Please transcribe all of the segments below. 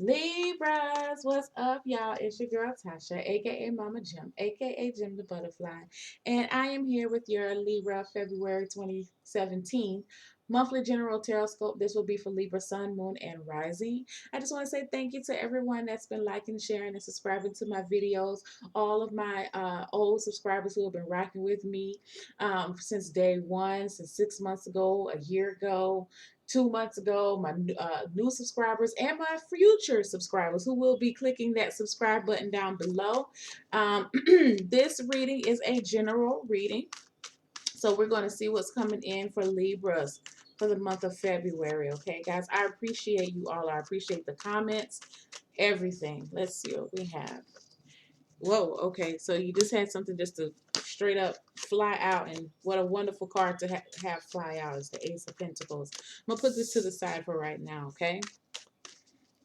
Libras, what's up, y'all? It's your girl Tasha, aka Mama Jim, aka Jim the Butterfly, and I am here with your Libra February 2017 monthly general tarot scope. This will be for Libra Sun, Moon, and Rising. I just want to say thank you to everyone that's been liking, sharing, and subscribing to my videos. All of my old subscribers who have been rocking with me since day one, since 6 months ago, a year ago. 2 months ago, my new subscribers and my future subscribers who will be clicking that subscribe button down below. This reading is a general reading. So we're going to see what's coming in for Libras for the month of February. Okay, guys, I appreciate you all. I appreciate the comments, everything. Let's see what we have. Whoa, okay, so you just had something just to straight up fly out, and what a wonderful card to have fly out is the Ace of Pentacles. I'm gonna put this to the side for right now, okay?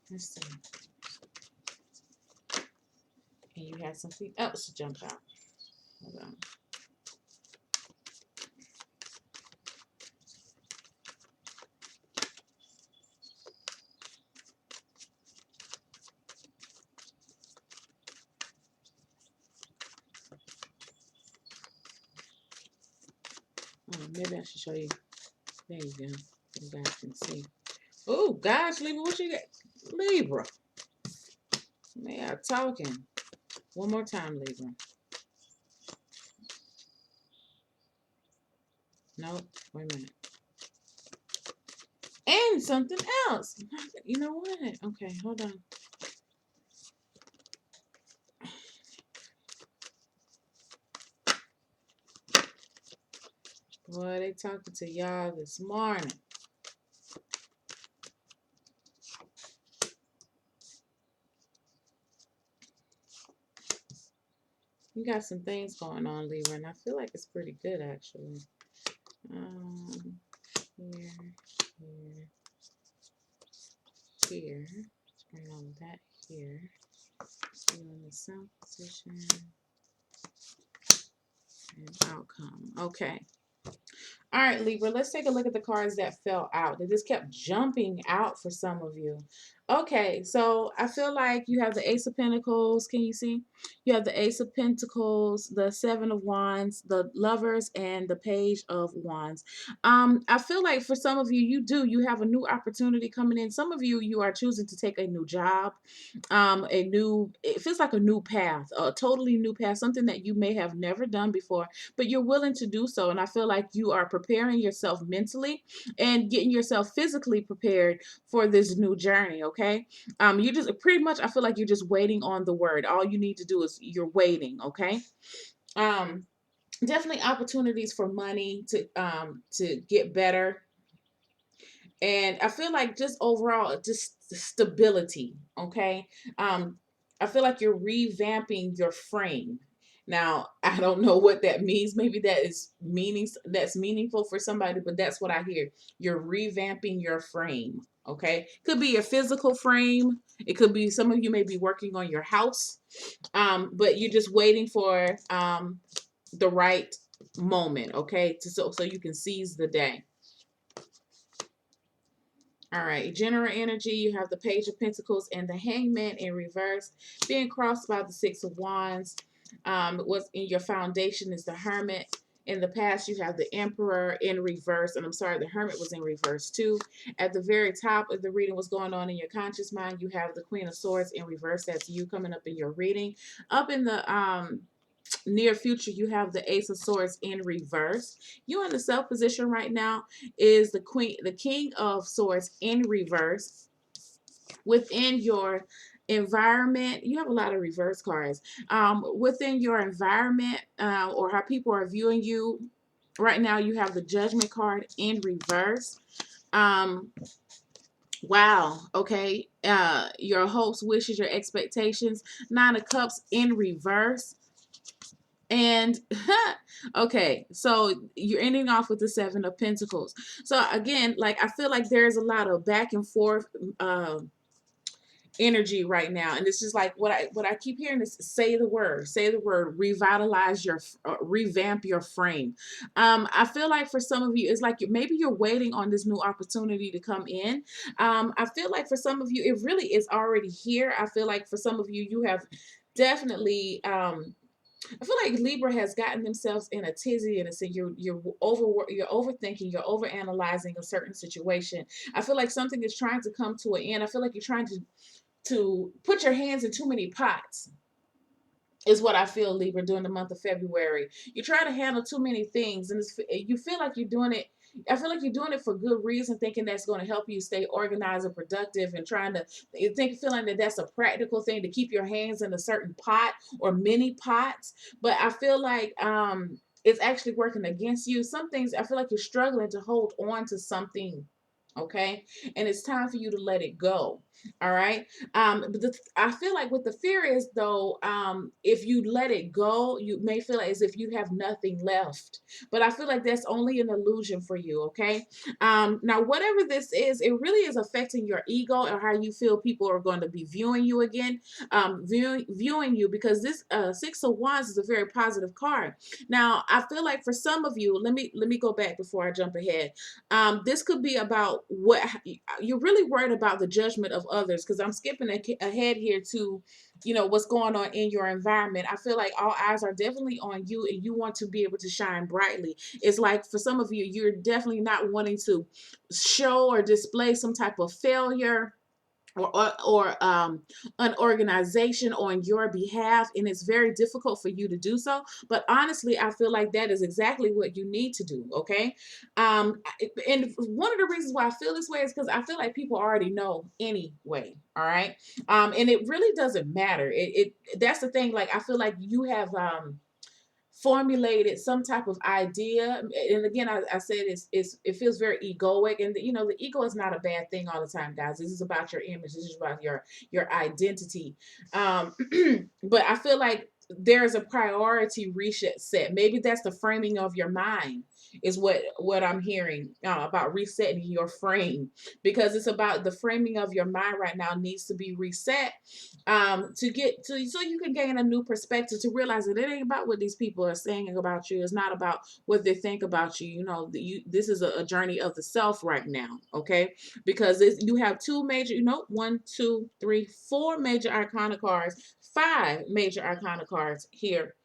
Let's see. And you had something else to jump out. Hold on. Oh, maybe I should show you. There you go. You guys can see. Oh, gosh, Libra, what you got? Libra. They are talking. One more time, Libra. Nope. Wait a minute. And something else. You know what? Okay, hold on. Boy, they talking to y'all this morning. You got some things going on, Libra, and I feel like it's pretty good, actually. Here, here, here. Bring on that here. You in the south position. And outcome. Okay. All right, Libra, let's take a look at the cards that fell out. They just kept jumping out for some of you. Okay, so I feel like you have the Ace of Pentacles. Can you see? You have the Ace of Pentacles, the Seven of Wands, the Lovers, and the Page of Wands. I feel like for some of you, you have a new opportunity coming in. Some of you, you are choosing to take a new job, it feels like a new path, a totally new path, something that you may have never done before, but you're willing to do so. And I feel like you are preparing yourself mentally and getting yourself physically prepared for this new journey. Okay. You just pretty much, I feel like you're just waiting on the word. All you need to do is you're waiting. Okay. Um, Definitely opportunities for money to get better. And I feel like just overall, just stability. Okay. I feel like you're revamping your frame. Now, I don't know what that means. Maybe that's meaningful for somebody, but that's what I hear. You're revamping your frame. Okay. Could be your physical frame. It could be some of you may be working on your house. But you're just waiting for the right moment, okay? So you can seize the day. All right, general energy, you have the Page of Pentacles and the Hangman in reverse, being crossed by the Six of Wands. What's in your foundation is the Hermit. In the past, you have the Emperor in reverse, and I'm sorry, the Hermit was in reverse too. At the very top of the reading, what's going on in your conscious mind, you have the Queen of Swords in reverse. That's you coming up in your reading. Up in the near future, you have the Ace of Swords in reverse. You in the self position right now is the King of Swords in reverse. Within your environment, you have a lot of reverse cards. Within your environment, or how people are viewing you right now, you have the Judgment card in reverse. Wow. Okay. Your hopes, wishes, your expectations. Nine of Cups in reverse. And okay, so you're ending off with the Seven of Pentacles. So again, like I feel like there's a lot of back and forth energy right now, and it's just like what I keep hearing is say the word, revitalize your revamp your frame. I feel like for some of you it's like maybe you're waiting on this new opportunity to come in. I feel like for some of you it really is already here. I feel like for some of you you have definitely I feel like Libra has gotten themselves in a tizzy, and it's you're overthinking, you're overanalyzing a certain situation. I feel like something is trying to come to an end. I feel like you're trying to put your hands in too many pots, is what I feel, Libra, during the month of February. You try to handle too many things, and you feel like you're doing it. I feel like you're doing it for good reason, thinking that's going to help you stay organized and productive, and trying to feeling that that's a practical thing to keep your hands in a certain pot or many pots. But I feel like it's actually working against you. Some things I feel like you're struggling to hold on to something. Okay, and it's time for you to let it go. All right. But I feel like what the fear is, though, if you let it go, you may feel as if you have nothing left. But I feel like that's only an illusion for you, okay? Now, whatever this is, it really is affecting your ego or how you feel people are going to be viewing you again, viewing you, because this Six of Wands is a very positive card. Now, I feel like for some of you, let me go back before I jump ahead. This could be about what you're really worried about, the judgment of others, because I'm skipping ahead here to what's going on in your environment. I feel like all eyes are definitely on you, and you want to be able to shine brightly. It's like for some of you, you're definitely not wanting to show or display some type of failure or an organization on your behalf, and it's very difficult for you to do so. But honestly, I feel like that is exactly what you need to do. Okay. And one of the reasons why I feel this way is because I feel like people already know anyway. All right. And it really doesn't matter. It that's the thing. Like I feel like you have formulated some type of idea, and again I said it feels very egoic, and the ego is not a bad thing all the time, guys. This is about your image, this is about your identity. But I feel like there's a priority reset set. Maybe that's the framing of your mind, is what I'm hearing, about resetting your frame, because it's about the framing of your mind right now needs to be reset, to get to, so you can gain a new perspective, to realize that it ain't about what these people are saying about you. It's not about what they think about you. This is a journey of the self right now. Okay, because you have two major, one, two, three, four major arcana cards, five major arcana cards here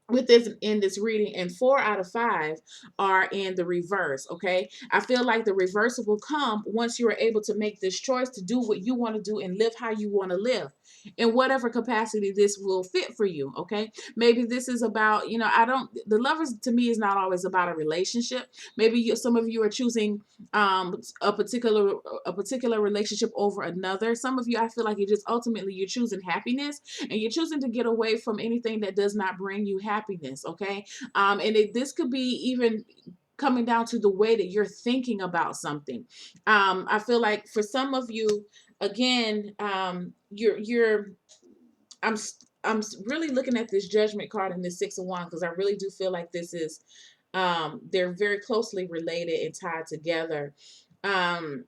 with this in this reading, and 4 out of 5 are in the reverse. Okay, I feel like the reversal will come once you are able to make this choice to do what you want to do and live how you want to live, in whatever capacity this will fit for you. Okay, maybe this is about, I don't the lovers to me is not always about a relationship. Maybe some of you are choosing a particular relationship over another. Some of you, I feel like you're choosing happiness, and you're choosing to get away from anything that does not bring you happiness. Okay, and this could be even coming down to the way that you're thinking about something. I feel like for some of you, again, you're I'm I'm really looking at this Judgment card and this Six of Wands, because I really do feel like this is they're very closely related and tied together. Um,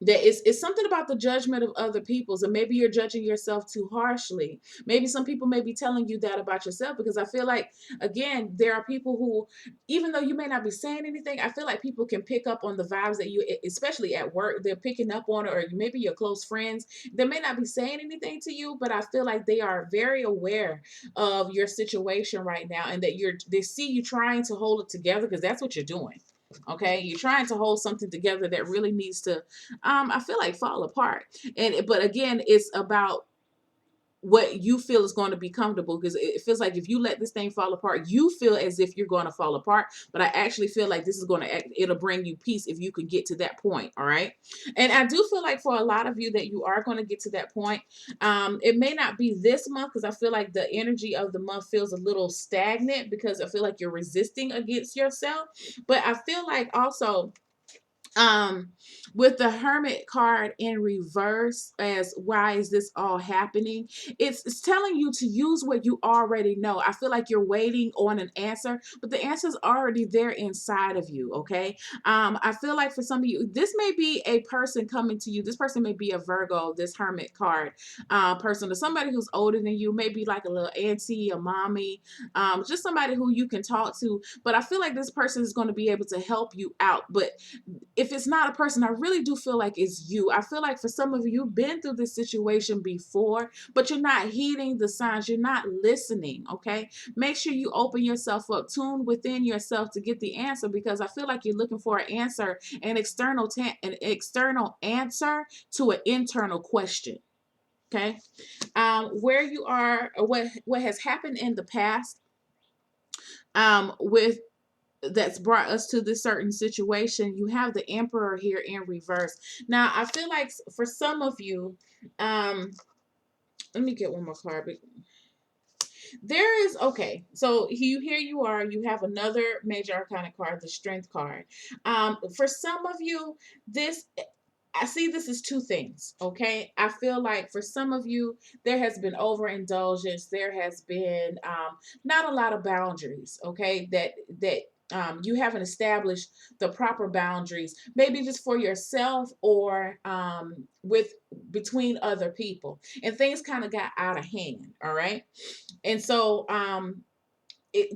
that it's something about the judgment of other people's, and maybe you're judging yourself too harshly. Maybe some people may be telling you that about yourself, because I feel like, again, there are people who, even though you may not be saying anything, I feel like people can pick up on the vibes that you, especially at work, they're picking up on it, or maybe your close friends, they may not be saying anything to you, but I feel like they are very aware of your situation right now, and that they see you trying to hold it together, because that's what you're doing. Okay, you're trying to hold something together that really needs to, I feel like, fall apart. But again, it's about what you feel is going to be comfortable, because it feels like if you let this thing fall apart, you feel as if you're going to fall apart. But I actually feel like this is it'll bring you peace if you can get to that point. All right. And I do feel like for a lot of you that you are going to get to that point. It may not be this month, because I feel like the energy of the month feels a little stagnant, because I feel like you're resisting against yourself. But I feel like also, um with the Hermit card in reverse, as why is this all happening, it's telling you to use what you already know. I feel like you're waiting on an answer, but the answer's already there inside of you. Okay. I feel like for some of you, this may be a person coming to you. This person may be a Virgo, this Hermit card person, or somebody who's older than you, maybe like a little auntie, a mommy, just somebody who you can talk to. But I feel like this person is going to be able to help you out. But if it's not a person, I really do feel like it's you. I feel like for some of you, you've been through this situation before, but you're not heeding the signs. You're not listening, okay? Make sure you open yourself up, tune within yourself to get the answer, because I feel like you're looking for an answer, an external answer to an internal question, okay? Where you are, or what has happened in the past, with that's brought us to this certain situation. You have the Emperor here in reverse. Now, I feel like for some of you, let me get one more card. There is, okay, so here you are, you have another major arcana card, the Strength card. For some of you, this, I see this as two things, okay? I feel like for some of you, there has been overindulgence. There has been not a lot of boundaries, okay? That you haven't established the proper boundaries, maybe just for yourself or with between other people, and things kind of got out of hand, all right? And so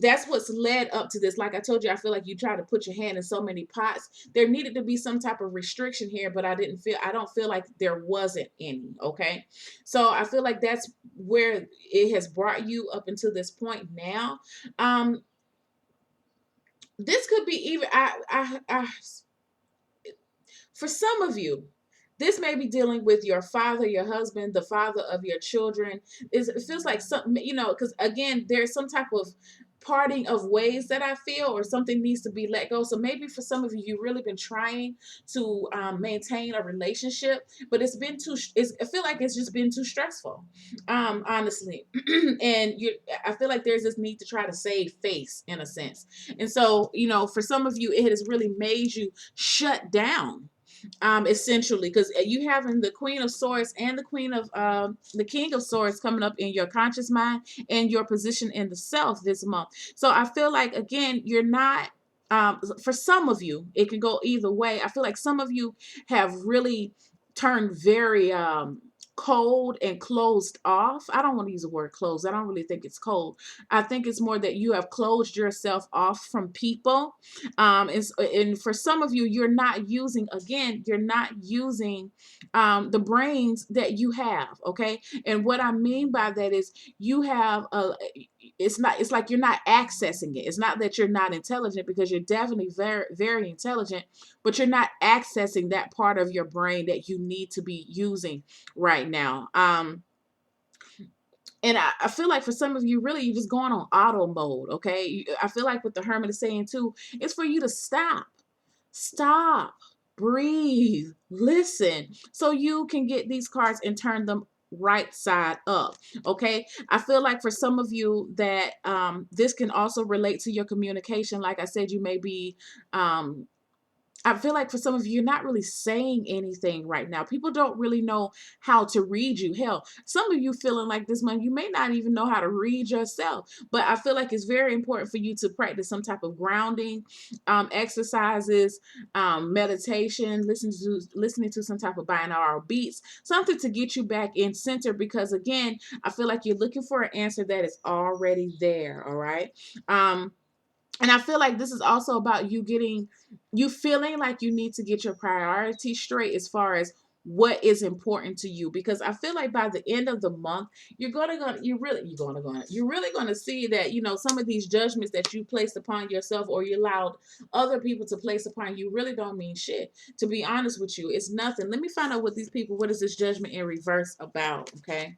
that's what's led up to this. Like I told you, I feel like you try to put your hand in so many pots. There needed to be some type of restriction here, but I don't feel like there wasn't any. Okay. So I feel like that's where it has brought you up until this point now. This could be even, for some of you, this may be dealing with your father, your husband, the father of your children. It feels like something, because again, there's some type of parting of ways that I feel, or something needs to be let go. So maybe for some of you, you've really been trying to maintain a relationship, but it's been I feel like it's just been too stressful, honestly. And I feel like there's this need to try to save face in a sense. And so, for some of you, it has really made you shut down, essentially, because you having the Queen of Swords and the King of Swords coming up in your conscious mind and your position in the self this month. So I feel like, again, you're not, for some of you, it can go either way. I feel like some of you have really turned very cold and closed off. I don't want to use the word closed. I don't really think it's cold. I think it's more that you have closed yourself off from people. And for some of you, you're not using, the brains that you have. Okay. And what I mean by that is you have it's like you're not accessing it. It's not that you're not intelligent, because you're definitely very, very intelligent, but you're not accessing that part of your brain that you need to be using right now. And I feel like for some of you, really, you're just going on auto mode, okay? I feel like what the Hermit is saying too, it's for you to stop, breathe, listen, so you can get these cards and turn them right side up, okay? I feel like for some of you that this can also relate to your communication. Like I said, you may be I feel like for some of you, you're not really saying anything right now. People don't really know how to read you. Hell, some of you feeling like this month, you may not even know how to read yourself. But I feel like it's very important for you to practice some type of grounding exercises, meditation, listening to some type of binaural beats, something to get you back in center. Because again, I feel like you're looking for an answer that is already there. All right. And I feel like this is also about you feeling like you need to get your priorities straight as far as what is important to you. Because I feel like by the end of the month, you're really gonna see that, some of these judgments that you placed upon yourself, or you allowed other people to place upon you, really don't mean shit. To be honest with you, it's nothing. Let me find out what is this judgment in reverse about, okay?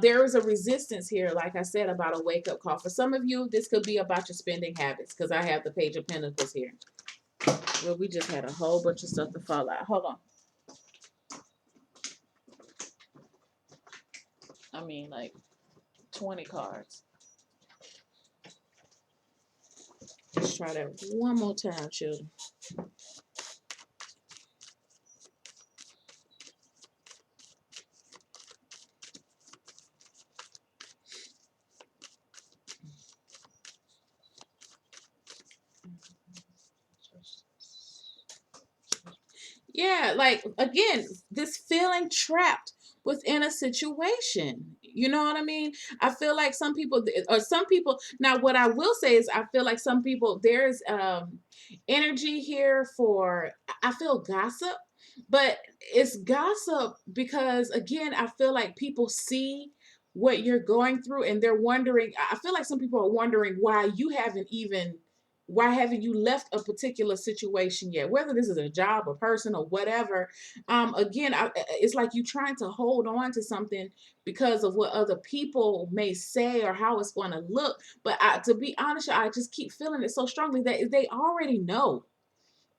There is a resistance here, like I said, about a wake-up call. For some of you, this could be about your spending habits, because I have the Page of Pentacles here. Well, we just had a whole bunch of stuff to fall out. Hold on. I mean, like 20 cards. Let's try that one more time, children. Yeah, like again, this feeling trapped within a situation. You know what I mean? I feel like some people, or some people, now what I will say is I feel like some people, there's energy here for, I feel gossip, but it's gossip because again, I feel like people see what you're going through and they're wondering, I feel like some people are wondering why haven't you left a particular situation yet, whether this is a job, a person, or whatever. Again, it's like you trying to hold on to something because of what other people may say or how it's going to look. But to be honest, I just keep feeling it so strongly that they already know.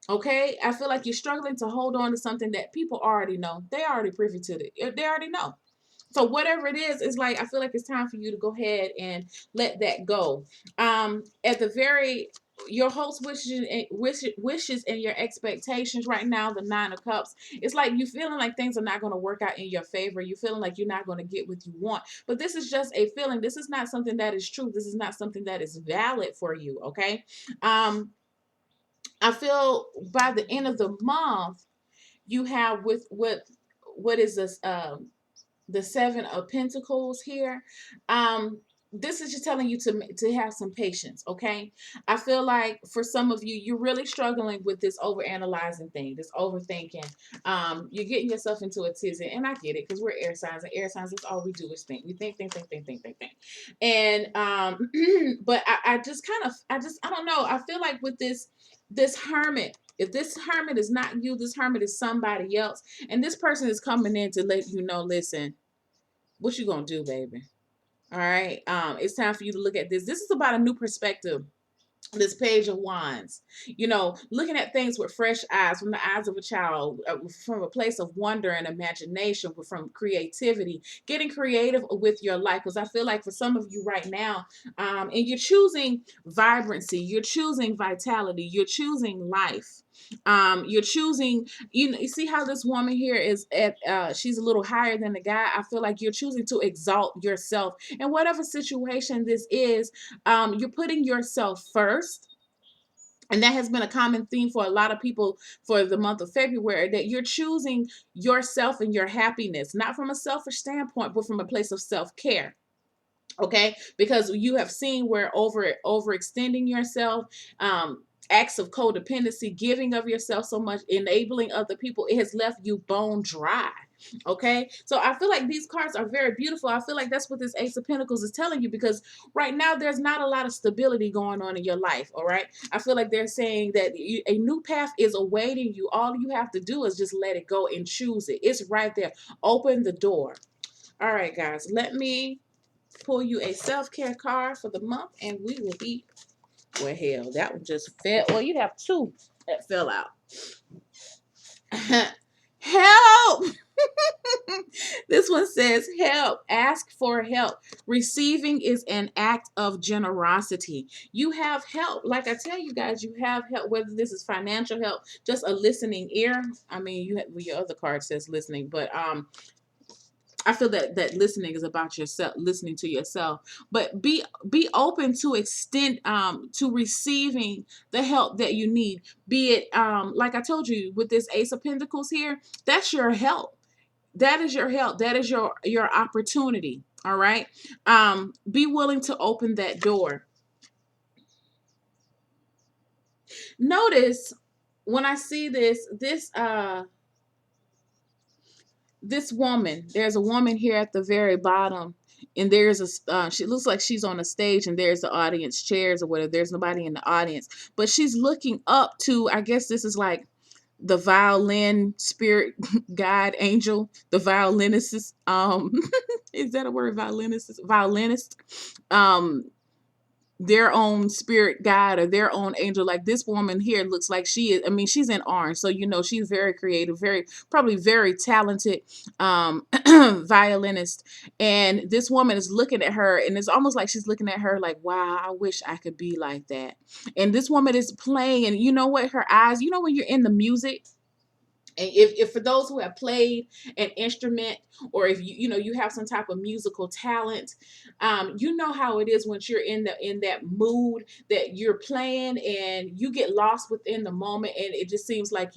Okay, I feel like you're struggling to hold on to something that people already know. They already privy to it. They already know. So whatever it is, it's like I feel like it's time for you to go ahead and let that go. At the very your hopes, wishes, and your expectations right now, the Nine of Cups. It's like you feeling like things are not going to work out in your favor. You feeling like you're not going to get what you want. But this is just a feeling. This is not something that is true. This is not something that is valid for you. Okay. Um, I feel by the end of the month, you have what is this? The Seven of Pentacles here. This is just telling you to have some patience, okay? I feel like for some of you, you're really struggling with this over analyzing thing, this overthinking. You're getting yourself into a tizzy, and I get it because we're air signs, and air signs, that's all we do is think. We think. And but I just kind of, I don't know. I feel like with this hermit, if this hermit is not you, this hermit is somebody else, and this person is coming in to let you know, listen, what you gonna do, baby? All right. It's time for you to look at this. This is about a new perspective. This Page of Wands, looking at things with fresh eyes, from the eyes of a child, from a place of wonder and imagination, from creativity, getting creative with your life. Because I feel like for some of you right now, and you're choosing vibrancy, you're choosing vitality, you're choosing life. You're choosing, you see how this woman here is at, she's a little higher than the guy. I feel like you're choosing to exalt yourself in whatever situation this is. You're putting yourself first. And that has been a common theme for a lot of people for the month of February, that you're choosing yourself and your happiness, not from a selfish standpoint, but from a place of self-care. Okay, because you have seen where overextending yourself, acts of codependency, giving of yourself so much, enabling other people, it has left you bone dry. Okay, so I feel like these cards are very beautiful. I feel like that's what this Ace of Pentacles is telling you, because right now there's not a lot of stability going on in your life. All right, I feel like they're saying that a new path is awaiting you. All you have to do is just let it go and choose it. It's right there. Open the door. All right, guys, let me pull you a self-care card for the month, and we will be, well, hell, that one just fell. Well, you have two that fell out. Help. This one says help. Ask for help. Receiving is an act of generosity. You have help. Like I tell you guys, you have help, whether this is financial help, just a listening ear. I mean, well, your other card says listening, but I feel that listening is about yourself, listening to yourself. But be open to extend, to receiving the help that you need. Be it, like I told you with this Ace of Pentacles here, that's your help. That is your help. That is your opportunity. All right. Be willing to open that door. Notice when I see this woman, there's a woman here at the very bottom, and there's she looks like she's on a stage, and there's the audience chairs or whatever. There's nobody in the audience, but she's looking up to, I guess this is like the violin spirit guide angel, the violinist. Is that a word? Violinist. Their own spirit guide or their own angel. Like this woman here looks like she is, I mean, she's in orange, so she's very creative, probably very talented violinist. And this woman is looking at her, and it's almost like she's looking at her like, wow, I wish I could be like that. And this woman is playing, and you know what, her eyes, when you're in the music, and if for those who have played an instrument, or if you have some type of musical talent, you know how it is when you're in that mood that you're playing, and you get lost within the moment, and it just seems like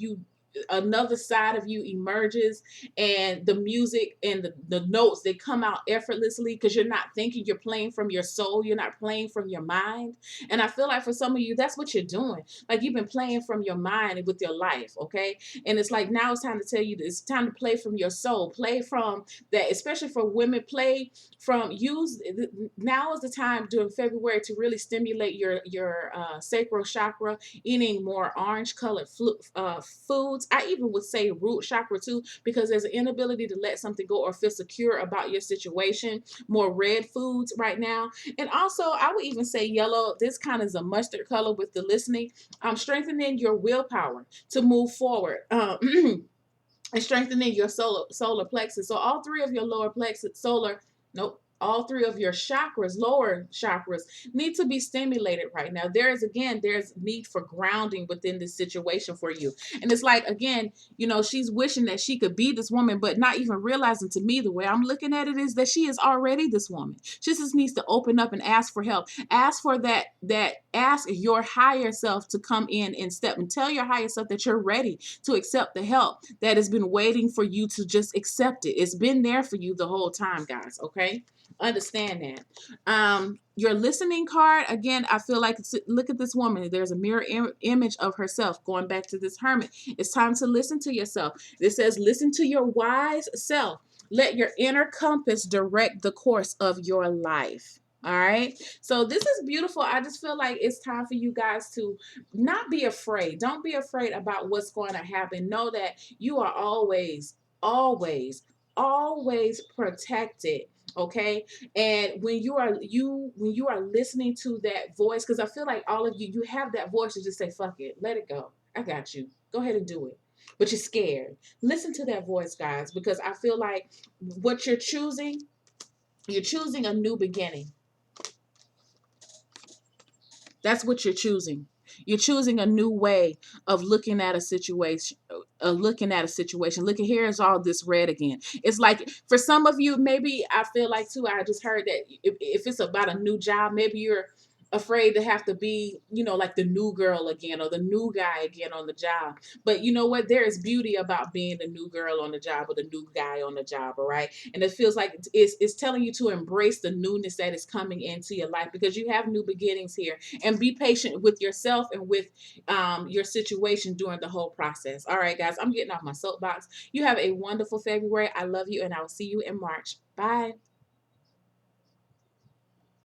another side of you emerges, and the music and the notes, they come out effortlessly because you're not thinking, you're playing from your soul, you're not playing from your mind. And I feel like for some of you, that's what you're doing. Like you've been playing from your mind with your life, okay? And it's like now it's time to tell you this, it's time to play from your soul, play from that, especially for women, play from, use, now is the time during February to really stimulate your sacral chakra, eating more orange colored foods. I even would say root chakra too, because there's an inability to let something go or feel secure about your situation. More red foods right now. And also I would even say yellow. This kind of is a mustard color with the listening. Strengthening your willpower to move forward. And strengthening your solar plexus. So all three of your lower plexus, nope, all three of your chakras, lower chakras, need to be stimulated right now. There's need for grounding within this situation for you. And it's like, again, she's wishing that she could be this woman, but not even realizing, to me, the way I'm looking at it is that she is already this woman. She just needs to open up and ask for help. Ask for ask your higher self to come in and step, and tell your higher self that you're ready to accept the help that has been waiting for you to just accept it. It's been there for you the whole time, guys. Okay? Understand that. Your listening card, again, I feel like, look at this woman. There's a mirror image of herself, going back to this hermit. It's time to listen to yourself. It says, listen to your wise self. Let your inner compass direct the course of your life. All right. So this is beautiful. I just feel like it's time for you guys to not be afraid. Don't be afraid about what's going to happen. Know that you are always, always, always protected. Okay. And when you are listening to that voice, because I feel like all of you have that voice to just say, fuck it, let it go. I got you. Go ahead and do it. But you're scared. Listen to that voice, guys, because I feel like what you're choosing a new beginning. That's what you're choosing. You're choosing a new way of looking at a situation. Look at, here is all this red again. It's like, for some of you, maybe I feel like too, I just heard that if it's about a new job, maybe you're afraid to have to be, like the new girl again or the new guy again on the job. But you know what? There is beauty about being the new girl on the job or the new guy on the job, all right? And it feels like it's telling you to embrace the newness that is coming into your life, because you have new beginnings here. And be patient with yourself and with your situation during the whole process. All right, guys, I'm getting off my soapbox. You have a wonderful February. I love you, and I will see you in March. Bye.